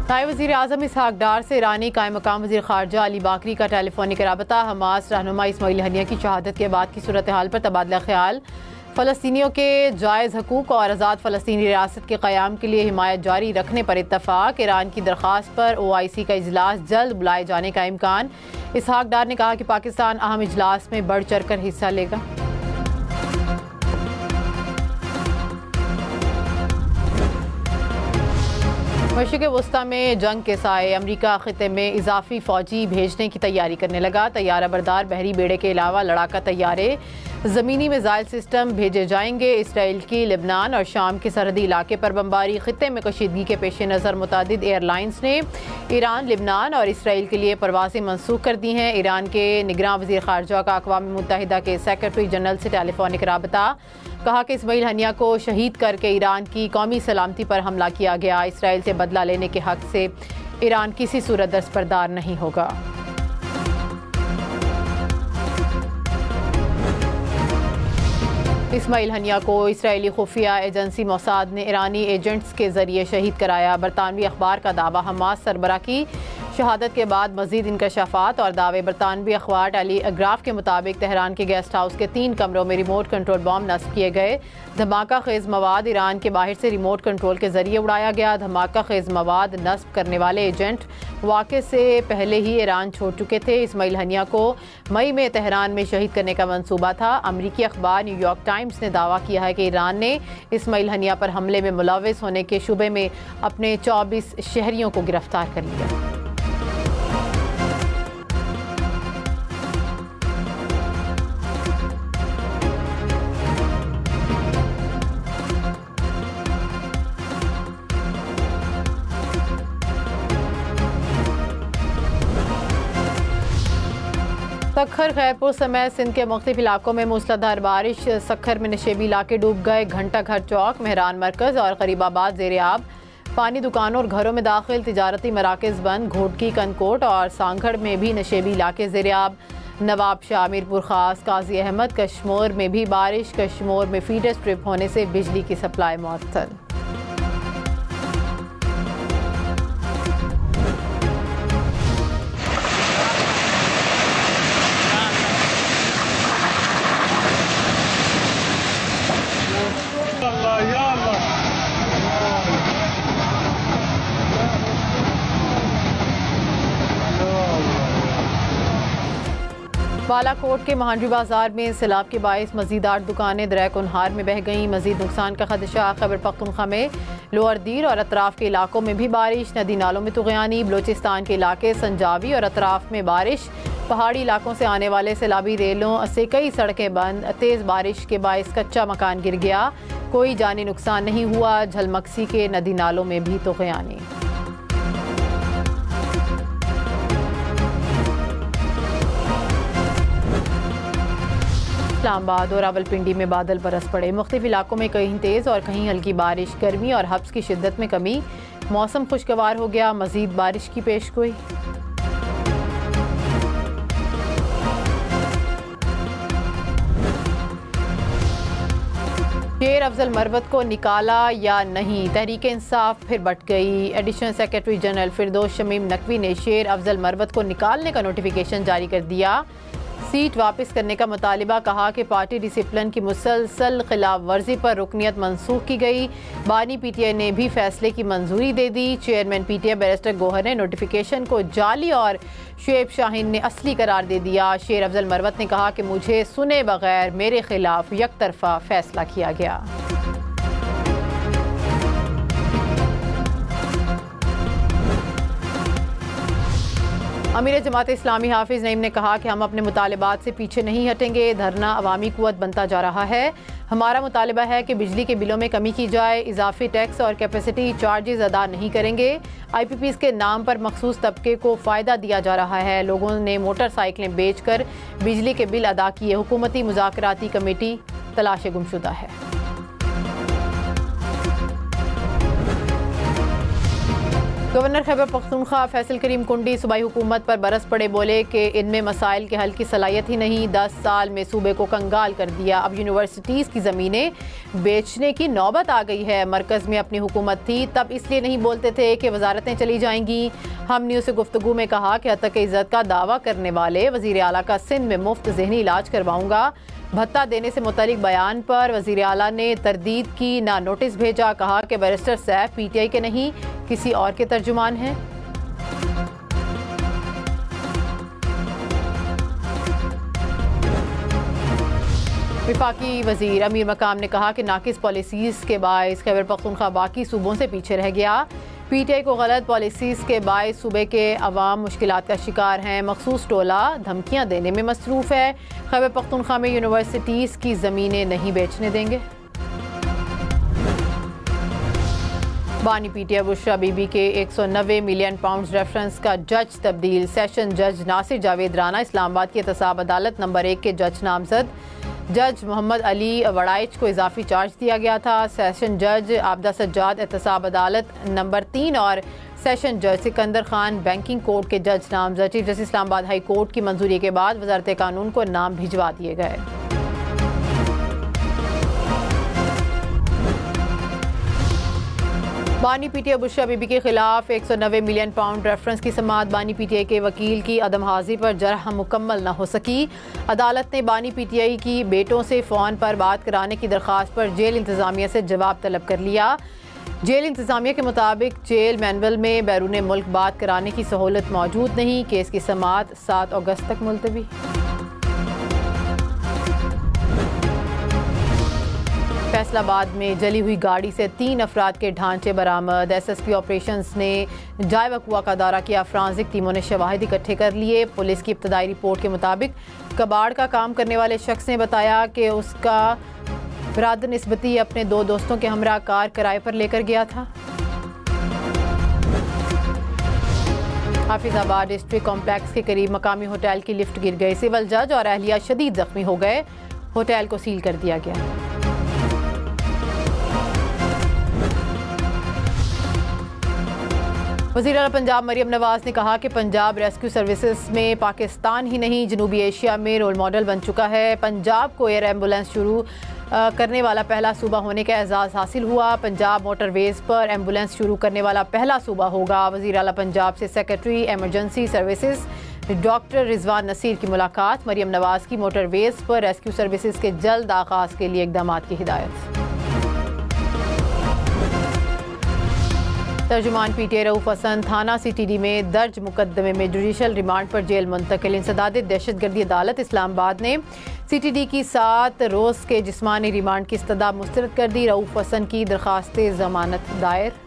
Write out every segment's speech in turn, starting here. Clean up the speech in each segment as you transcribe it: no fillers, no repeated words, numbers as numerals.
नायब वज़ीर आज़म इसहाक डार से ईरानी कायम मकाम वज़ीर ख़ारजा अली बाकरी का टेलीफोनिक रबता। हमास रहनुमा इस्माइल हनिया की शहादत के बाद की सूरत हाल पर तबादला ख्याल। फ़लस्तीनियों के जायज़ हकूक़ और आज़ाद फ़लस्तीनी रियासत के क़याम के लिए हिमायत जारी रखने पर इत्तफ़ाक़। ईरान की दरख्वास्त पर OIC का इजलास जल्द बुलाए जाने का इम्कान। इसहाक डार ने कहा कि पाकिस्तान अहम इजलास में बढ़ चढ़ कर हिस्सा लेगा। मशरिक़ वस्ता में जंग के साए अमरीका ख़ित्ते में इजाफी फ़ौजी भेजने की तैयारी करने लगा। तैयारा बरदार बहरी बेड़े के अलावा लड़ाका तैयारे, ज़मीनी मिज़ाइल सिस्टम भेजे जाएंगे। इसराइल की लेबनान और शाम के सरहदी इलाके पर बमबारी। ख़ित्ते में कशीदगी के पेश नज़र मुतादिद एयरलाइंस ने ईरान, लेबनान और इसराइल के लिए परवाज़ें मनसूख कर दी हैं। ईरान के निगरान वज़ीर ख़ारजा का अक़वाम मुत्तहिदा के सेक्रेटरी जनरल से टेलीफोनिक रबता। कहा कि इस्माइल हनिया को शहीद करके ईरान की कौमी सलामती पर हमला किया गया। इसराइल से बदला लेने के हक़ से ईरान किसी सूरत दस्तबरदार नहीं होगा। इस्माइल हनिया को इसराइली खुफिया एजेंसी मोसाद ने ईरानी एजेंट्स के जरिए शहीद कराया। बरतानवी अखबार का दावा। हमास सरबरा की शहादत के बाद मजीद इंकशाफात और दावे। बरतानवी अखबार टेलीग्राफ के मुताबिक तेहरान के गेस्ट हाउस के 3 कमरों में रिमोट कंट्रोल बम नस्ब किए गए। धमाका खेज मवाद ईरान के बाहर से रिमोट कंट्रोल के जरिए उड़ाया गया। धमाका खेज मवाद नस्ब करने वाले एजेंट वाक़े से पहले ही ईरान छोड़ चुके थे। इस्माइल हनिया को मई में तेहरान में शहीद करने का मंसूबा था। अमरीकी अखबार न्यूयॉर्क टाइम्स ने दावा किया है कि ईरान ने इस्माइल हनिया पर हमले में मुलव्वस होने के शुबे में अपने 24 शहरियों को गिरफ्तार कर लिया। सखर खैरपुर समेत सिंध के मुख्तलिफ इलाकों में मूसलाधार बारिश। सखर में नशेबी इलाके डूब गए। घंटा घर चौक, मेहरान मरकज़ और गरीबाबाद ज़ेरे आब। पानी दुकानों और घरों में दाखिल। तिजारती मराकज़ बंद। घोटकी, कनकोट और सांगड़ में भी नशेबी इलाके ज़ेरे आब। नवाब शाह, मीरपुर खास, काजी अहमद, कश्मोर में भी बारिश। कश्मोर में फीडर स्ट्रिप होने से बिजली की सप्लाई मुअत्तल। बालाकोट के महांडी बाजार में सैलाब के बायस मजीद 8 दुकानें दरिया कुनहार में बह गईं। मजीद नुकसान का खदशा। खैबर पख्तूनख्वा में लोअर दीर और अतराफ के इलाकों में भी बारिश। नदी नालों में तुग़यानी। बलोचिस्तान के इलाके संजावी और अतराफ में बारिश। पहाड़ी इलाकों से आने वाले सैलाबी रेलों से कई सड़कें बंद। तेज़ बारिश के बायस कच्चा मकान गिर गया। कोई जानी नुकसान नहीं हुआ। झलमक्सी के नदी नालों में भी तुग़यानी। इस्लामाबाद और रावलपिंडी में बादल बरस पड़े। मुख्तलिफ इलाकों में कहीं तेज़ और कहीं हल्की बारिश। गर्मी और हब्स की शिद्दत में कमी। मौसम खुशगवार हो गया। मजीद बारिश की पेशगोई। शेर अफजल मरवत को निकाला या नहीं, तहरीक इंसाफ फिर बट गई। एडिशनल सेक्रेटरी जनरल फिरदौस शमीम नकवी ने शेर अफजल मरवत को निकालने का नोटिफिकेशन जारी कर दिया। सीट वापस करने का मुतालिबा। कहा कि पार्टी डिसिप्लिन की मुसलसल खिलाफ वर्जी पर रुकनियत मनसूख की गई। बानी PTI ने भी फैसले की मंजूरी दे दी। चेयरमैन PTI बैरिस्टर गोहर ने नोटिफिकेशन को जाली और शुएब शाहीन ने असली करार दे दिया। शेर अफजल मरवत ने कहा कि मुझे सुने बगैर मेरे खिलाफ यकतरफा फैसला किया गया। अमीर जमात इस्लामी हाफिज नईम ने कहा कि हम अपने मुतालिबात से पीछे नहीं हटेंगे। धरना अवामी कुव्वत बनता जा रहा है। हमारा मुतालिबा है कि बिजली के बिलों में कमी की जाए। इजाफी टैक्स और कैपेसिटी चार्जेस अदा नहीं करेंगे। IPPs के नाम पर मखसूस तबके को फ़ायदा दिया जा रहा है। लोगों ने मोटरसाइकिलें बेचकर बिजली के बिल अदा किए। हुकूमती मुज़ाकराती कमेटी तलाश गुमशुदा है। गवर्नर खैबर पख्तूनख्वा फैसल करीम कुंडी सूबाई हुकूमत पर बरस पड़े, बोले कि इनमें मसाइल के हल की सलाहियत ही नहीं। 10 साल में सूबे को कंगाल कर दिया। अब यूनिवर्सिटीज़ की ज़मीनें बेचने की नौबत आ गई है। मरकज़ में अपनी हुकूमत थी तब इसलिए नहीं बोलते थे कि वजारतें चली जाएंगी। हम न्यूज़ से गुफ्तगू में कहा कि हत्या इज़्ज़त का दावा करने वाले वज़ीर आला का सिंध में मुफ्त ज़हनी इलाज करवाऊंगा। भत्ता देने से मुतालिक बयान पर वज़ीर आला ने तरदीद की, ना नोटिस भेजा। कहा कि बैरिस्टर सैफ PTI के नहीं किसी और के तर्जुमान हैं। वफाकी वज़ीर अमीर मकाम ने कहा कि नाकिस पॉलिसीज़ के बायस खैबर पख्तूनख्वा बाकी सूबों से पीछे रह गया। PTI को गलत पॉलिसीज़ के बायस सूबे के अवाम मुश्किलात का शिकार हैं। मखसूस टोला धमकियाँ देने में मसरूफ़ है। खैबर पख्तूनख्वा में यूनिवर्सिटीज़ की ज़मीनें नहीं बेचने देंगे। बानी PTI बुशरा बीबी के 190 मिलियन पाउंड रेफरेंस का जज तब्दील। सेशन जज नासिर जावेद राना इस्लामाबाद की एहतसाब अदालत नंबर 1 के जज नामजद। जज मोहम्मद अली वड़ाइच को इजाफी चार्ज दिया गया था। सेशन जज आबदा सज्जाद एहतसाब अदालत नंबर 3 और सेशन जज सिकंदर खान बैंकिंग कोर्ट के जज नामजद। Chief justice Islamabad high court की मंजूरी के बाद वजारत कानून को नाम भिजवा दिए गए। बानी PTI बुशरा बीबी के खिलाफ 190 मिलियन पाउंड रेफरेंस की समाअत। बानी PTI के वकील की अदम हाजिर पर जरह मुकम्मल न हो सकी। अदालत ने बानी PTI की बेटों से फ़ोन पर बात कराने की दरख्वास्त पर जेल इंतज़ामिया से जवाब तलब कर लिया। जेल इंतज़ामिया के मुताबिक जेल मैनुअल में बैरून मुल्क बात कराने की सहूलत मौजूद नहीं। केस की समाअत 7 अगस्त तक मुलतवी। फैसलाबाद में जली हुई गाड़ी से 3 अफराद के ढांचे बरामद। SSP ऑपरेशंस ने जाय वकुआ का दौरा किया। फ्रांसिक टीमों ने शवाहिद इकट्ठे कर लिए। पुलिस की इब्तदाई रिपोर्ट के मुताबिक कबाड़ का काम करने वाले शख्स ने बताया कि उसका बरादर निस्बती अपने 2 दोस्तों के हमरा कार किराए पर लेकर गया था। हाफिजाबाद डिस्ट्रिक्ट कॉम्प्लेक्स के करीब मकामी होटल की लिफ्ट गिर गई। सिविल जज और अहलिया शदीद जख्मी हो गए। होटल को सील कर दिया गया। वज़ीर आला पंजाब मरियम नवाज ने कहा कि पंजाब रेस्क्यू सर्विसेज में पाकिस्तान ही नहीं जनूबी एशिया में रोल मॉडल बन चुका है। पंजाब को एयर एम्बुलेंस शुरू करने वाला पहला सूबा होने का एजाज़ हासिल हुआ। पंजाब मोटरवेज़ पर एम्बुलेंस शुरू करने वाला पहला सूबा होगा। वज़ीर आला पंजाब से secretary emergency services doctor Rizwan Naseer की मुलाकात। मरियम नवाज की मोटरवेज़ पर रेस्क्यू सर्विसेज के जल्द आगाज़ के लिए इक़दाम की हिदायत। तर्जुमान PTI रऊफ हसन थाना CTD में दर्ज मुकदमे में जुडिशल रिमांड पर जेल मुंतकिल। इंसदाद दहशतगर्दी अदालत इस्लामाबाद ने CTD की 7 रोज़ के जिस्मानी रिमांड की इस्तदा मुस्तरद कर दी। रऊफ हसन की दरख्वास्त जमानत दायर।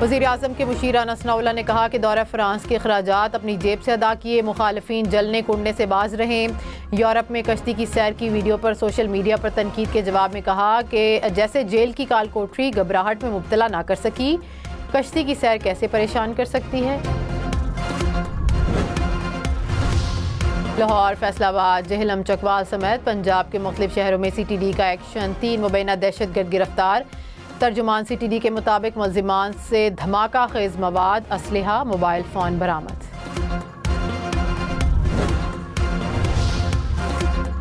वज़ीर आज़म के मुशीर अनस नौला ने कहा कि दौरा फ्रांस के अखराजात अपनी जेब से अदा किए। मुखालिफिन जलने कुंडने से बाज रहें। यूरोप में कश्ती की सैर की वीडियो पर सोशल मीडिया पर तनकीद के जवाब में कहा कि जैसे जेल की काल कोठरी घबराहट में मुब्तला ना कर सकी, कश्ती की सैर कैसे परेशान कर सकती है। लाहौर, फैसलाबाद, जहलम, चकवाल समेत पंजाब के मुख्तलिफ शहरों में CTD का एक्शन। 3 मुबैना दहशतगर्द गिरफ्तार। तर्जुमान CTD के मुताबिक मुल्जिमान से धमाका खेज मवाद, असलहा, मोबाइल फ़ोन बरामद।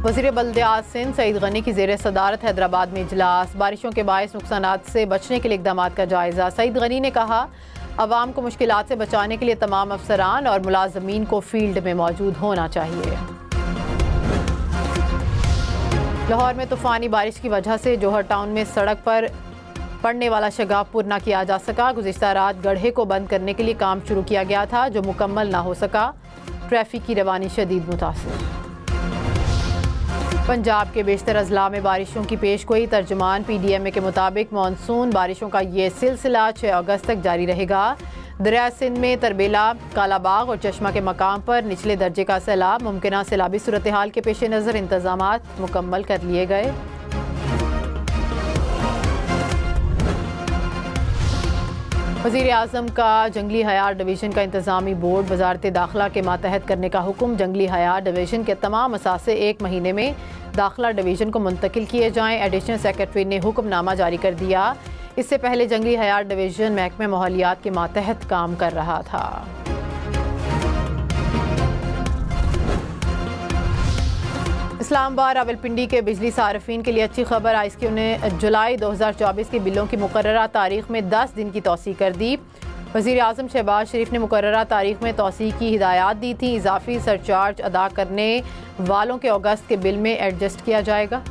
वज़ीर बल्दियात सिंध सईद गनी की ज़ेर सदारत हैदराबाद में इजलास। बारिशों के बायस नुकसानात से बचने के लिए इक़दाम का जायज़ा। सईद गनी ने कहा अवाम को मुश्किलात से बचाने के लिए तमाम अफसरान और मुलाजमीन को फील्ड में मौजूद होना चाहिए। लाहौर में तूफ़ानी बारिश की वजह से जौहर टाउन में सड़क पर पड़ने वाला शगाब पुर न किया जा सका। गुज़िश्ता रात गड्ढे को बंद करने के लिए काम शुरू किया गया था जो मुकम्मल ना हो सका। ट्रैफिक की रवानी शदीद मुतासिर। पंजाब के बेशतर अजला में बारिशों की पेशगोई। तर्जुमान PDMA के मुताबिक मानसून बारिशों का ये सिलसिला 6 अगस्त तक जारी रहेगा। दरिया सिंध में तरबेला, कालाबाग और चश्मा के मकाम पर निचले दर्जे का सैलाब। मुमकिन सैलाबी सूरत हाल के पेश नज़र इंतजामात मुकम्मल कर लिए गए। वज़ीर आज़म का जंगली हयात डिवीज़न का इंतज़ामी बोर्ड वज़ारत दाखिला के मातहत करने का हुक्म। जंगली हयात डिवीज़न के तमाम असासे 1 महीने में दाखिला डिवीज़न को मुंतकिल किए जाएँ। एडिशनल सेक्रेटरी ने हुक्मनामा जारी कर दिया। इससे पहले जंगी हयात डिवीज़न महकमे माहौलियात के मातहत काम कर रहा था। इस्लामाबाद रावलपिंडी के बिजली सार्फिन के लिए अच्छी खबर आई कि उन्हें जुलाई 2024 के बिलों की मुकर्ररा तारीख में 10 दिन की तौसीह कर दी। वज़ीर आज़म शहबाज शरीफ ने मुकर्ररा तारीख में तौसीह की हिदायत दी थी। इजाफी सरचार्ज अदा करने वालों के अगस्त के बिल में एडजस्ट किया जाएगा।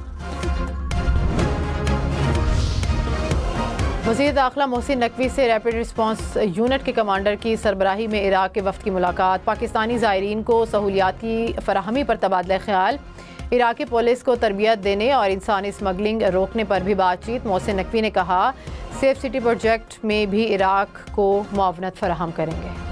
वज़ीर दाखिला मोहसिन नकवी से रैपिड रिस्पांस यूनिट के कमांडर की सरबराही में इराक के वफ्द की मुलाकात। पाकिस्तानी ज़ायरीन को सहूलियात की फराहमी पर तबादला ख्याल। इराकी पुलिस को तरबियत देने और इंसानी स्मगलिंग रोकने पर भी बातचीत। मोहसिन नकवी ने कहा सेफ सिटी प्रोजेक्ट में भी इराक को मुआवनत फराहम करेंगे।